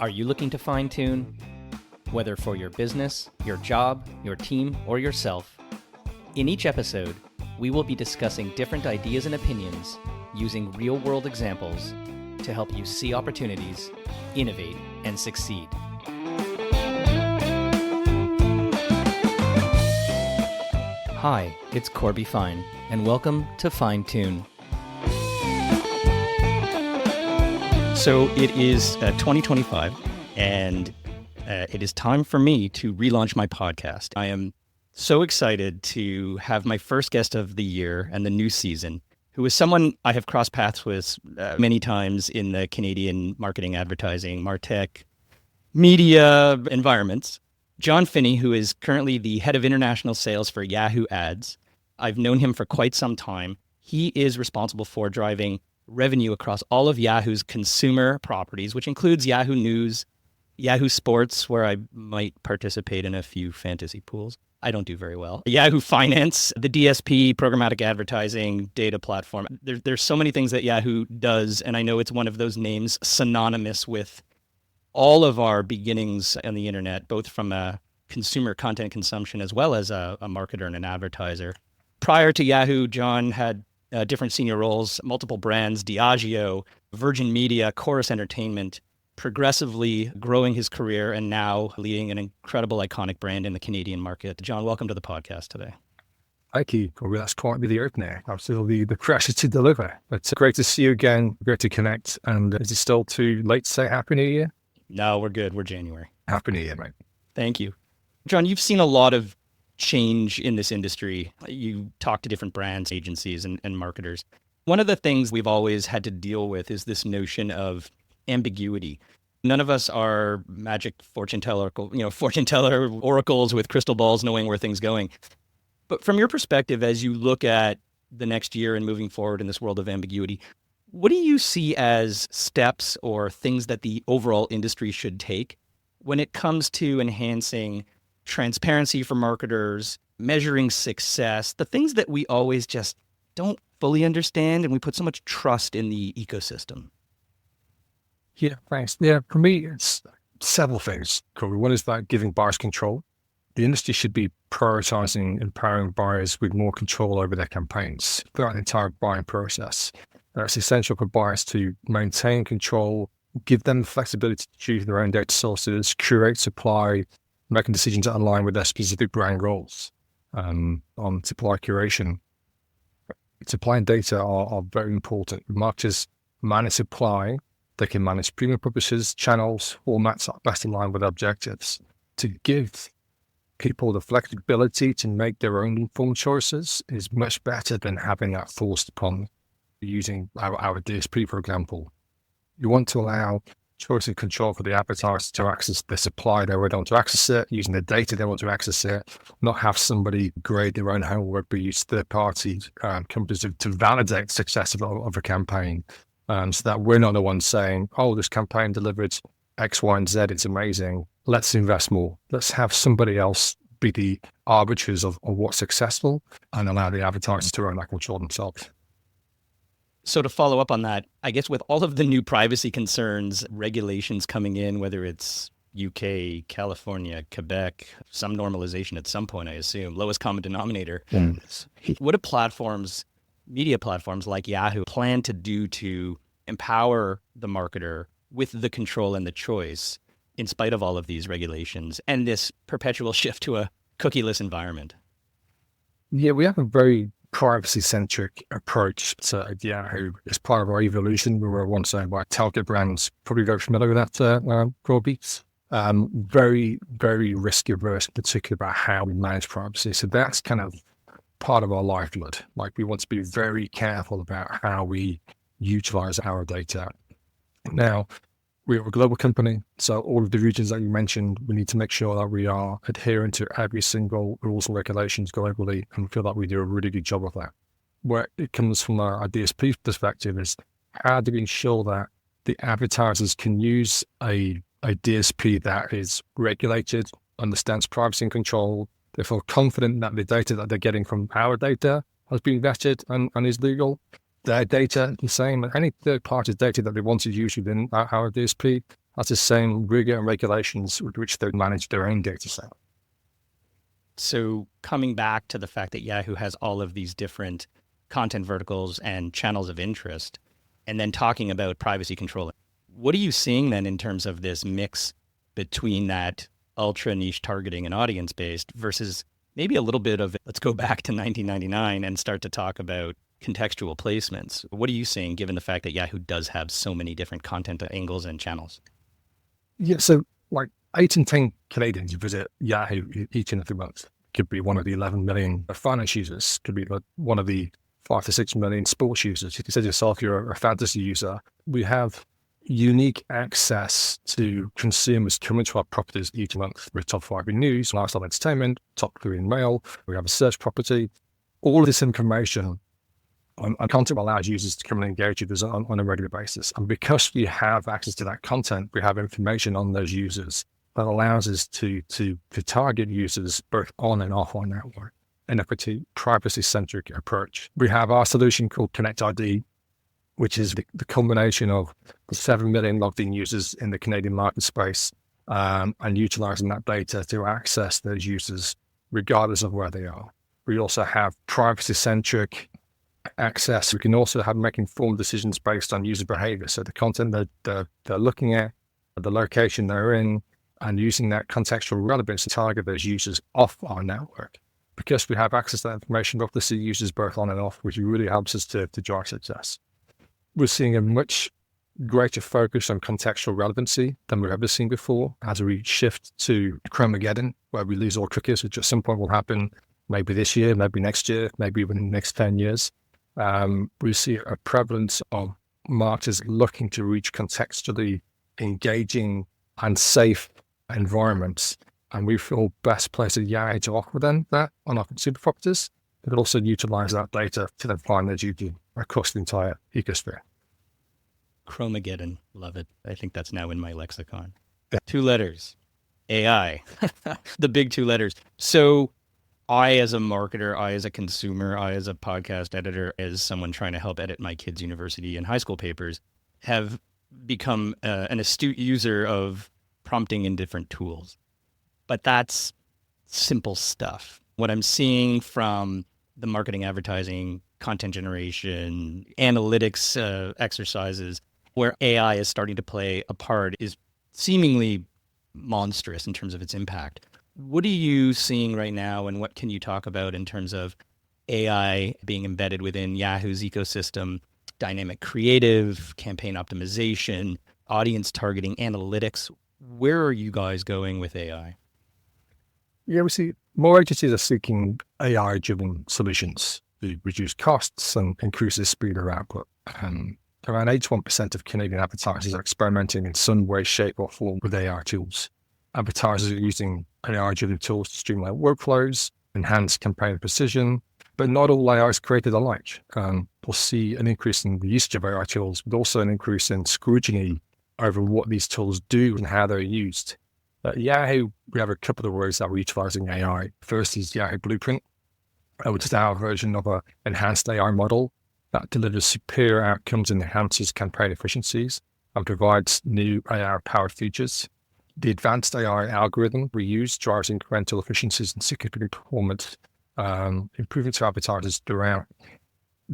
Are you looking to fine-tune? Whether for your business, your job, your team, or yourself. In each episode, we will be discussing different ideas and opinions using real-world examples to help you see opportunities, innovate, and succeed. Hi, it's Corby Fine, and welcome to Fine Tune. So it is 2025, and it is time for me to relaunch my podcast. I am so excited to have my first guest of the year and the new season, who is someone I have crossed paths with many times in the Canadian marketing, advertising, MarTech, media environments. Jon Finnie, who is currently the head of international sales for Yahoo Ads. I've known him for quite some time. He is responsible for driving revenue across all of Yahoo's consumer properties, which includes Yahoo News, Yahoo Sports, where I might participate in a few fantasy pools. I don't do very well. Yahoo Finance, the DSP, programmatic advertising, data platform. There's so many things that Yahoo does, and I know it's one of those names synonymous with all of our beginnings on the internet, both from a consumer content consumption as well as a marketer and an advertiser. Prior to Yahoo, Jon had different senior roles, multiple brands, Diageo, Virgin Media, Chorus Entertainment, progressively growing his career and now leading an incredible, iconic brand in the Canadian market. Jon, welcome to the podcast today. Thank you, Corby. That's quite the opener. Absolutely the pressure to deliver. It's great to see you again, great to connect. And is it still too late to say Happy New Year? No, we're good. We're January. Happy New Year, mate. Thank you. Jon, you've seen a lot of change in this industry. You talk to different brands, agencies, and marketers. One of the things we've always had to deal with is this notion of ambiguity. None of us are magic fortune teller oracles with crystal balls knowing where things are going. But from your perspective, as you look at the next year and moving forward in this world of ambiguity, what do you see as steps or things that the overall industry should take when it comes to enhancing transparency for marketers, measuring success, the things that we always just don't fully understand and we put so much trust in the ecosystem? Yeah, thanks. Yeah, for me, it's several things, Corby. One is that giving buyers control. The industry should be prioritizing empowering buyers with more control over their campaigns throughout the entire buying process. It's essential for buyers to maintain control, give them the flexibility to choose their own data sources, curate supply, making decisions that align with their specific brand goals on supply curation. Supply and data are very important. Marketers manage supply. They can manage premium publishers, channels, formats that best align with objectives. To give people the flexibility to make their own informed choices is much better than having that forced upon. Using our DSP, for example, you want to allow choice and control for the advertisers to access the supply they want to access it, using the data they want to access it, not have somebody grade their own homework, but use third-party companies to validate the success of a campaign, so that we're not the ones saying, oh, this campaign delivered X, Y, and Z, it's amazing, let's invest more. Let's have somebody else be the arbiters of what's successful and allow the advertisers to own that control themselves. So to follow up on that, I guess with all of the new privacy concerns, regulations coming in, whether it's UK, California, Quebec, some normalization at some point, I assume, lowest common denominator. Yes. What do platforms, media platforms like Yahoo, plan to do to empower the marketer with the control and the choice in spite of all of these regulations and this perpetual shift to a cookieless environment? Yeah, we have a very privacy-centric approach to Yahoo. It's part of our evolution. We were once owned by telco brands, probably very familiar with that, Corby. Very, very risk-averse, particularly about how we manage privacy. So that's kind of part of our lifeblood. Like, we want to be very careful about how we utilize our data. Now, we're a global company, so all of the regions that you mentioned, we need to make sure that we are adhering to every single rules and regulations globally, and we feel that we do a really good job of that. Where it comes from our DSP perspective is, how do we ensure that the advertisers can use a DSP that is regulated, understands privacy and control, they feel confident that the data that they're getting from our data has been vetted and is legal, their data the same, any third party data that they want to use within our DSP has the same rigor and regulations with which they manage their own data set. So coming back to the fact that Yahoo has all of these different content verticals and channels of interest, and then talking about privacy control, what are you seeing then in terms of this mix between that ultra niche targeting and audience based versus maybe a little bit of, let's go back to 1999 and start to talk about contextual placements? What are you seeing given the fact that Yahoo does have so many different content angles and channels? Yeah, so like 8 in 10 Canadians visit Yahoo each and every month. Could be one of the 11 million finance users, could be one of the 5 to 6 million sports users. If you said yourself you're a fantasy user, we have unique access to consumers coming to our properties each month. We're top 5 in news, lifestyle entertainment, top 3 in mail. We have a search property. All of this information and content allows users to come and engage with us on a regular basis. And because we have access to that content, we have information on those users that allows us to target users both on and off our network in a pretty privacy-centric approach. We have our solution called Connect ID, which is the combination of the 7 million logged in users in the Canadian market space and utilizing that data to access those users regardless of where they are. We also have privacy-centric access. We can also make informed decisions based on user behavior. So the content that they're looking at, the location they're in, and using that contextual relevance to target those users off our network. Because we have access to that information, we have to see users both on and off, which really helps us to drive success. We're seeing a much greater focus on contextual relevancy than we've ever seen before as we shift to Chromageddon, where we lose all cookies, which at some point will happen maybe this year, maybe next year, maybe even in the next 10 years. We see a prevalence of marketers looking to reach contextually engaging and safe environments. And we feel best placed at Yahoo to offer them that on our consumer properties, but also utilize that data to then find their duty across the entire ecosphere. Chromageddon, love it. I think that's now in my lexicon. Yeah. 2 letters, AI, the big 2 letters. So I, as a marketer, I, as a consumer, I, as a podcast editor, as someone trying to help edit my kids' university and high school papers, have become an astute user of prompting in different tools. But that's simple stuff. What I'm seeing from the marketing, advertising, content generation, analytics exercises where AI is starting to play a part is seemingly monstrous in terms of its impact. What are you seeing right now, and what can you talk about in terms of AI being embedded within Yahoo's ecosystem, dynamic creative, campaign optimization, audience targeting, analytics? Where are you guys going with AI? Yeah, we see more agencies are seeking AI-driven solutions to reduce costs and increase the speed of output. Around 81% of Canadian advertisers are experimenting in some way, shape, or form with AI tools. Advertisers are using AI-driven tools to streamline workflows, enhance campaign precision, but not all AI is created alike. We'll see an increase in the usage of AI tools, but also an increase in scrutiny over what these tools do and how they're used. At Yahoo, we have a couple of ways that we're utilizing AI. First is Yahoo Blueprint, which is our version of an enhanced AI model that delivers superior outcomes and enhances campaign efficiencies and provides new AI-powered features. The advanced AI algorithm we use drives incremental efficiencies and significant performance improvements to advertisers throughout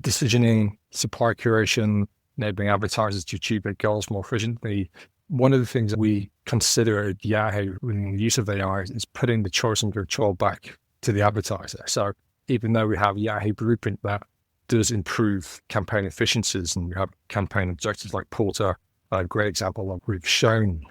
decisioning, supply curation, enabling advertisers to achieve their goals more efficiently. One of the things that we consider at Yahoo in the use of AI is putting the choice and control back to the advertiser. So even though we have Yahoo Blueprint that does improve campaign efficiencies, and we have campaign objectives like Porter, a great example of we've shown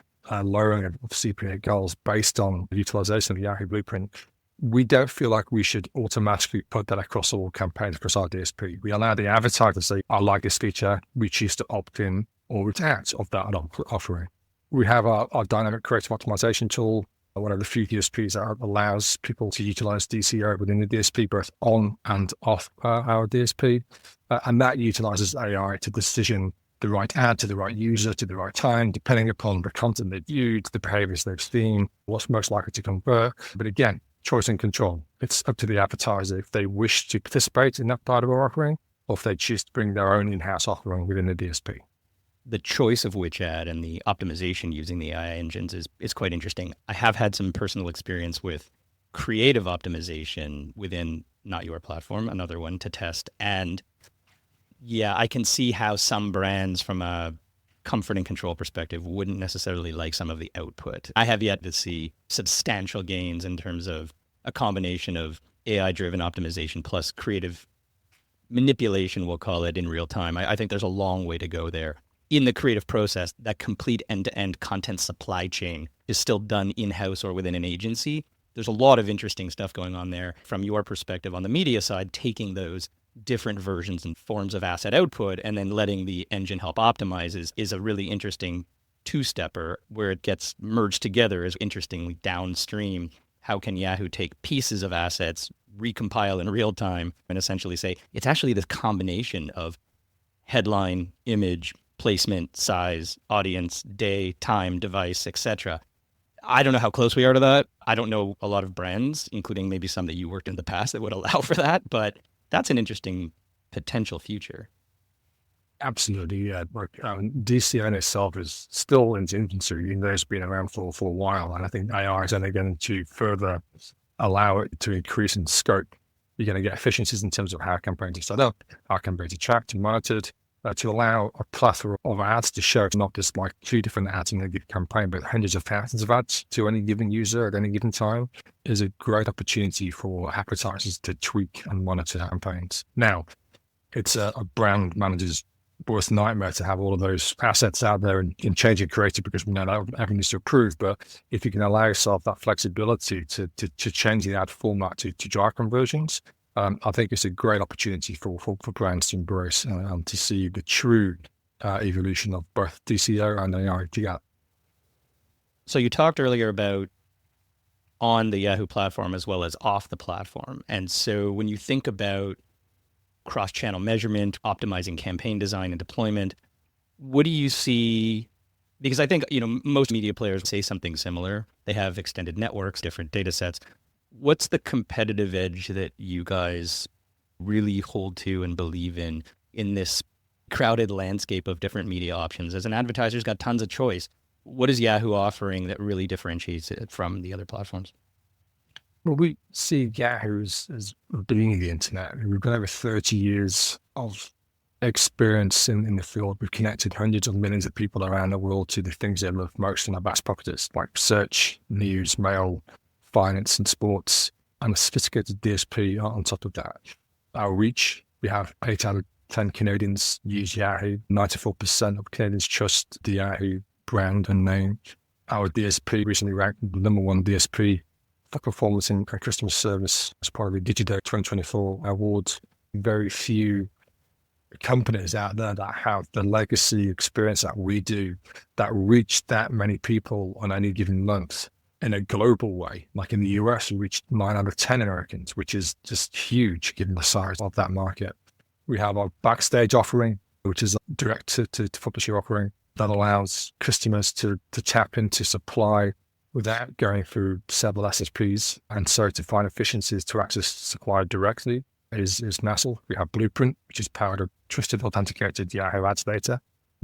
lowering of CPA goals based on the utilization of Yahoo Blueprint, we don't feel like we should automatically put that across all campaigns across our DSP. We allow the advertiser to say, I like this feature, we choose to opt in or opt out of that offering. We have our dynamic creative optimization tool, one of the few DSPs that allows people to utilize DCO within the DSP, both on and off our DSP. And that utilizes AI to decision the right ad to the right user to the right time, depending upon the content they've viewed, the behaviors they've seen, what's most likely to convert. But again, choice and control. It's up to the advertiser if they wish to participate in that part of our offering, or if they choose to bring their own in-house offering within the DSP. the choice of which ad and the optimization using the AI engines is quite interesting. I have had some personal experience with creative optimization within Not Your Platform, another one to test. And yeah, I can see how some brands from a comfort and control perspective wouldn't necessarily like some of the output. I have yet to see substantial gains in terms of a combination of AI-driven optimization plus creative manipulation, we'll call it, in real time. I think there's a long way to go there. In the creative process, that complete end-to-end content supply chain is still done in-house or within an agency. There's a lot of interesting stuff going on there from your perspective on the media side, taking those different versions and forms of asset output and then letting the engine help optimize is a really interesting two-stepper. Where it gets merged together is interestingly downstream. How can Yahoo take pieces of assets, recompile in real time, and essentially say, it's actually this combination of headline, image, placement, size, audience, day, time, device, etc. I don't know how close we are to that. I don't know a lot of brands, including maybe some that you worked in the past, that would allow for that, but that's an interesting potential future. Absolutely, yeah. DCO in itself is still in its infancy, even though it's been around for a while. And I think AI is only going to further allow it to increase in scope. You're going to get efficiencies in terms of how campaigns are set up, how campaigns are tracked and monitored, to allow a plethora of ads to show not just like 2 different ads in a given campaign, but hundreds of thousands of ads to any given user at any given time is a great opportunity for advertisers to tweak and monitor campaigns. Now, it's a brand manager's worst nightmare to have all of those assets out there and change it creative, because we know that everything needs to approve. But if you can allow yourself that flexibility to change the ad format to drive conversions, I think it's a great opportunity for brands to embrace and to see the true evolution of both DCO and AI together. So you talked earlier about on the Yahoo platform as well as off the platform. And so when you think about cross-channel measurement, optimizing campaign design and deployment, what do you see? Because I think, most media players say something similar. They have extended networks, different data sets. What's the competitive edge that you guys really hold to and believe in this crowded landscape of different media options? As an advertiser's got tons of choice. What is Yahoo offering that really differentiates it from the other platforms? Well, we see Yahoo as being the internet. We've got over 30 years of experience in the field. We've connected hundreds of millions of people around the world to the things they love most in our best practice, like search, news, mail, finance and sports, and a sophisticated DSP on top of that. Our reach, we have 8 out of 10 Canadians use Yahoo. 94% of Canadians trust the Yahoo brand and name. Our DSP recently ranked the #1 DSP for performance in customer service as part of the Digiday 2024 awards. Very few companies out there that have the legacy experience that we do, that reach that many people on any given month in a global way. Like in the US, we reached 9 out of 10 Americans, which is just huge given the size of that market. We have our Backstage offering, which is a direct to publisher offering that allows customers to tap into supply without going through several SSPs. And so to find efficiencies to access supply directly is massive. We have Blueprint, which is powered of trusted, authenticated Yahoo Ads data.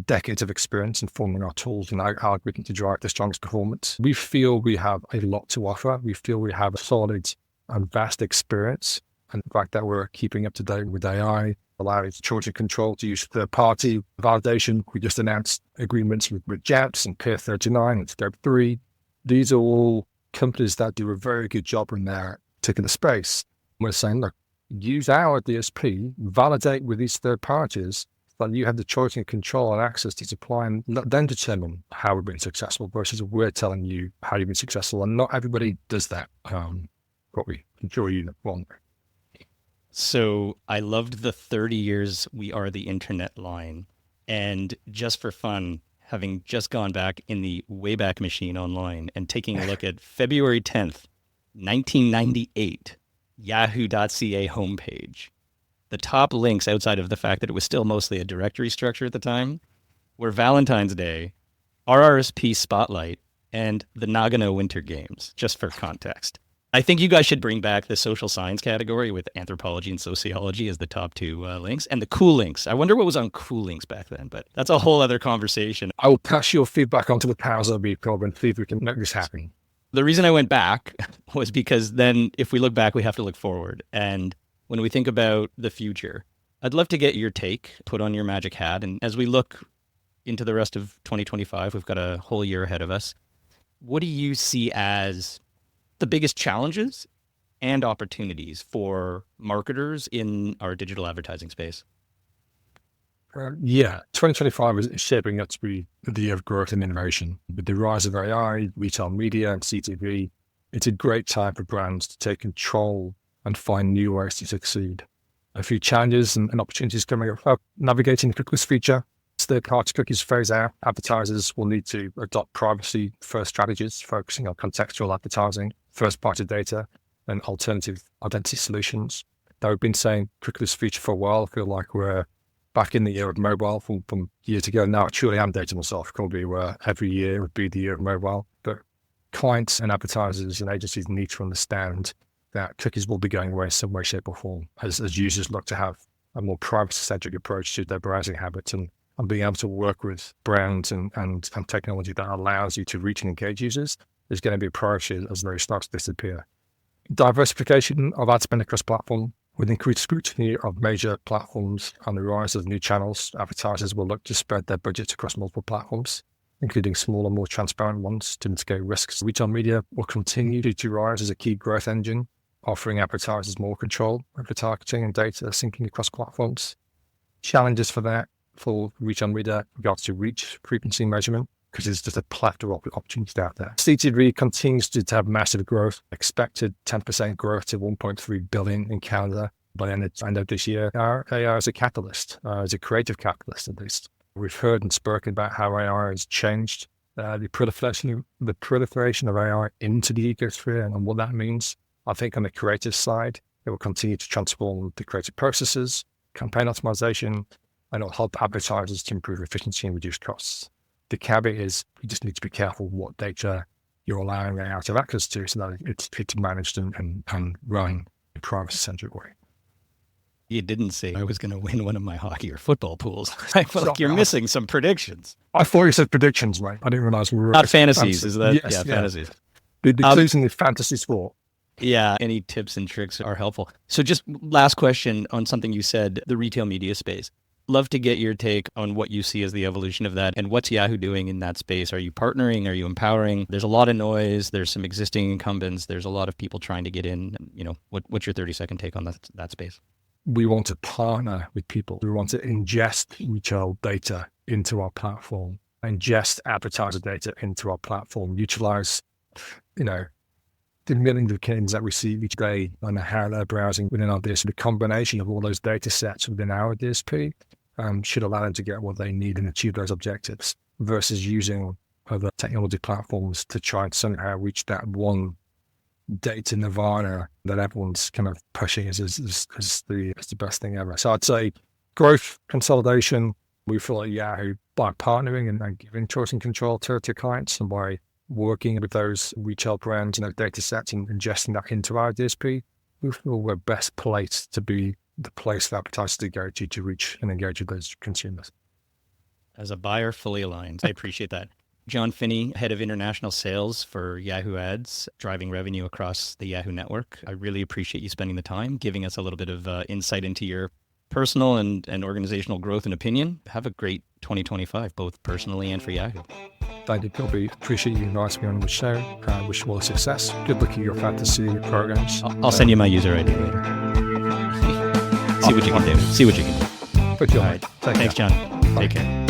Decades of experience in forming our tools and our algorithm to drive the strongest performance. We feel we have a lot to offer. We feel we have a solid and vast experience. And the fact that we're keeping up to date with AI, allowing choice and control to use third-party validation. We just announced agreements with JAPS and Peer39 and Scope 3. These are all companies that do a very good job in their particular space. We're saying, look, use our DSP, validate with these third parties, that you have the choice and control and access to supply, and let them determine how we've been successful versus we're telling you how you've been successful. And not everybody does that. Corby, I'm sure you know. So I loved the 30 years we are the internet line. And just for fun, having just gone back in the Wayback Machine online and taking a look at February 10th, 1998, yahoo.ca homepage. The top links, outside of the fact that it was still mostly a directory structure at the time, were Valentine's Day, RRSP Spotlight, and the Nagano Winter Games, just for context. I think you guys should bring back the social science category with anthropology and sociology as the top two links, and the cool links. I wonder what was on cool links back then, but that's a whole other conversation. I will pass your feedback on to the powers that be, Corby, and see if we can make this happen. The reason I went back was because then if we look back, we have to look forward. And when we think about the future, I'd love to get your take, put on your magic hat. And as we look into the rest of 2025, we've got a whole year ahead of us. What do you see as the biggest challenges and opportunities for marketers in our digital advertising space? 2025 is shaping up to be the year of growth and innovation. With the rise of AI, retail media, and CTV, it's a great time for brands to take control and find new ways to succeed. A few challenges and opportunities coming up: navigating the cookies feature. As third-party cookies phase out, advertisers will need to adopt privacy-first strategies, focusing on contextual advertising, first-party data, and alternative identity solutions. Now, we've been saying cookies feature for a while. I feel like we're back in the year of mobile from years ago. Now, I truly am dating myself, probably where every year would be the year of mobile. But clients and advertisers and agencies need to understand that cookies will be going away in some way, shape, or form as users look to have a more privacy-centric approach to their browsing habits and being able to work with brands and technology that allows you to reach and engage users is going to be a priority as they start to disappear. Diversification of ad spend across platform. With increased scrutiny of major platforms and the rise of new channels, advertisers will look to spread their budgets across multiple platforms, including smaller, more transparent ones to mitigate risks. Retail media will continue to rise as a key growth engine, offering advertisers more control over targeting and data syncing across platforms. Challenges for that for retail media regards to reach, frequency measurement, because there's just a plethora of opportunities out there. CTV continues to have massive growth, expected 10% growth to 1.3 billion in Canada by the end of this year. AI is a catalyst, is a creative catalyst at least. We've heard and spoken about how AI has changed the proliferation of AI into the ecosphere and what that means. I think on the creative side, it will continue to transform the creative processes, campaign optimization, and it'll help advertisers to improve efficiency and reduce costs. The caveat is you just need to be careful what data you're allowing AI to have access to so that it's managed and run in a privacy-centric way. You didn't say I was going to win one of my hockey or football pools. I feel like you're missing some predictions. I thought you said predictions, mate. I didn't realize we were... Not fantasies, is that? Yes, fantasies. The clues in the fantasy sport. Yeah, any tips and tricks are helpful. So just last question on something you said, the retail media space. Love to get your take on what you see as the evolution of that and what's Yahoo doing in that space. Are you partnering? Are you empowering? There's a lot of noise. There's some existing incumbents. There's a lot of people trying to get in. What's your 30-second take on that space? We want to partner with people. We want to ingest retail data into our platform, ingest advertiser data into our platform, utilize, the millions of Canadians that receive each day and how they're browsing within our DSP. The combination of all those data sets within our DSP should allow them to get what they need and achieve those objectives versus using other technology platforms to try and somehow reach that one data nirvana that everyone's kind of pushing as the best thing ever. So I'd say growth, consolidation. We feel like Yahoo, by partnering and giving choice and control to clients and by working with those retail brands and those data sets and ingesting that into our DSP, we feel we're best placed to be the place for advertisers to go to reach and engage with those consumers. As a buyer, fully aligned. I appreciate that. Jon Finnie, head of international sales for Yahoo Ads, driving revenue across the Yahoo network. I really appreciate you spending the time, giving us a little bit of insight into your personal and organizational growth and opinion. Have a great 2025, both personally and for Yahoo. Thank you, Corby. Appreciate you inviting me on the show. Wish you all success. Good luck in your fantasy programs. I'll send you my user ID later. See what you can do. All right. Thanks, Jon. Take care.